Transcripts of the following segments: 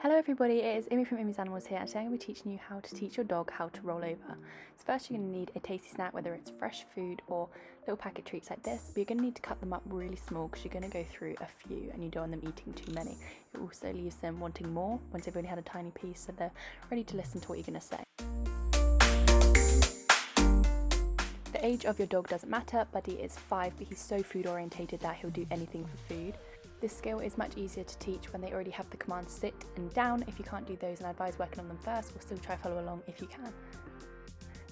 Hello everybody, it is Immy from Imy'sAnimals here, and today I'm going to be teaching you how to teach your dog how to roll over. So first you're going to need a tasty snack, whether it's fresh food or little packet treats like this, but you're going to need to cut them up really small because you're going to go through a few and you don't want them eating too many. It also leaves them wanting more once they've only had a tiny piece, so they're ready to listen to what you're going to say. The age of your dog doesn't matter. Buddy is 5, but he's so food orientated that he'll do anything for food. This skill is much easier to teach when they already have the commands sit and down. If you can't do those, and I advise working on them first, or still try follow along if you can.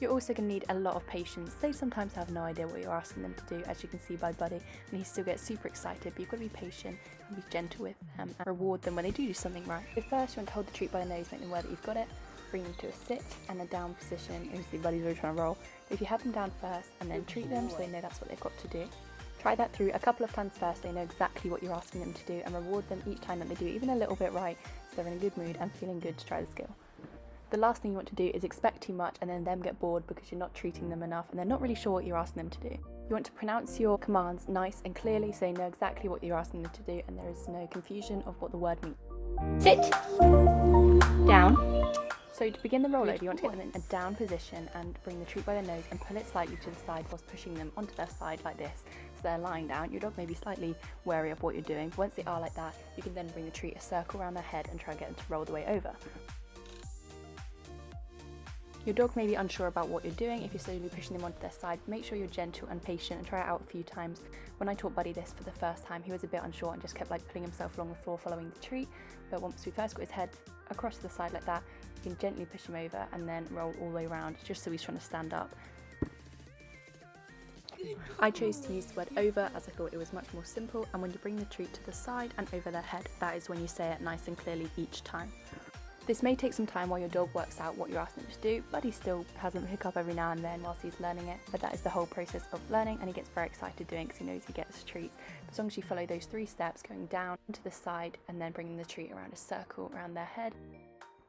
You're also going to need a lot of patience. They sometimes have no idea what you're asking them to do, as you can see by Buddy, and he still gets super excited, but you've got to be patient and be gentle with them and reward them when they do something right. So first you want to hold the treat by the nose, make them aware that you've got it, bring them to a sit and a down position. Obviously Buddy's really trying to roll. If you have them down first and then treat them so they know that's what they've got to do. Try that through a couple of times first so they know exactly what you're asking them to do, and reward them each time that they do even a little bit right, so they're in a good mood and feeling good to try the skill. The last thing you want to do is expect too much and then them get bored because you're not treating them enough and they're not really sure what you're asking them to do. You want to pronounce your commands nice and clearly so they know exactly what you're asking them to do and there is no confusion of what the word means. Sit, down. So to begin the rollover, you want to get them in a down position and bring the treat by the nose and pull it slightly to the side whilst pushing them onto their side like this. So they're lying down. Your dog may be slightly wary of what you're doing, but once they are like that, you can then bring the treat a circle around their head and try and get them to roll the way over. Your dog may be unsure about what you're doing. If you're slowly pushing them onto their side, make sure you're gentle and patient and try it out a few times. When I taught Buddy this for the first time, he was a bit unsure and just kept pulling himself along the floor following the treat. But once we first got his head across to the side like that, you can gently push him over and then roll all the way around just so he's trying to stand up. I chose to use the word over as I thought it was much more simple, and when you bring the treat to the side and over their head, that is when you say it nice and clearly each time. This may take some time while your dog works out what you're asking him to do, but he still has a hiccup every now and then whilst he's learning it, but that is the whole process of learning, and he gets very excited doing it because he knows he gets treats. As long as you follow those 3 steps, going down to the side and then bringing the treat around a circle around their head,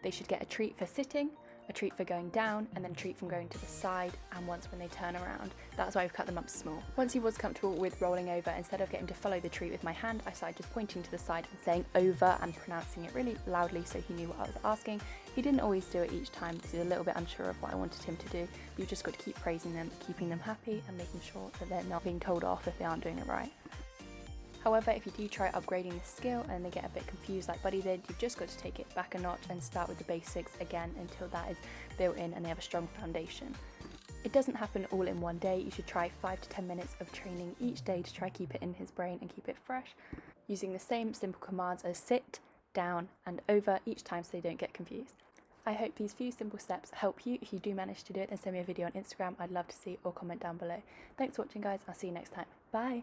they should get a treat for sitting, a treat for going down, and then a treat from going to the side, and once when they turn around. That's why we've cut them up small. Once he was comfortable with rolling over, instead of getting to follow the treat with my hand, I started just pointing to the side and saying over and pronouncing it really loudly so he knew what I was asking. He didn't always do it each time because he was a little bit unsure of what I wanted him to do, but you've just got to keep praising them, keeping them happy, and making sure that they're not being told off if they aren't doing it right. However, if you do try upgrading the skill and they get a bit confused like Buddy did, you've just got to take it back a notch and start with the basics again until that is built in and they have a strong foundation. It doesn't happen all in one day. You should try 5 to 10 minutes of training each day to try keep it in his brain and keep it fresh, using the same simple commands as sit, down and over each time so they don't get confused. I hope these few simple steps help you. If you do manage to do it, then send me a video on Instagram. I'd love to see, or comment down below. Thanks for watching guys, I'll see you next time. Bye!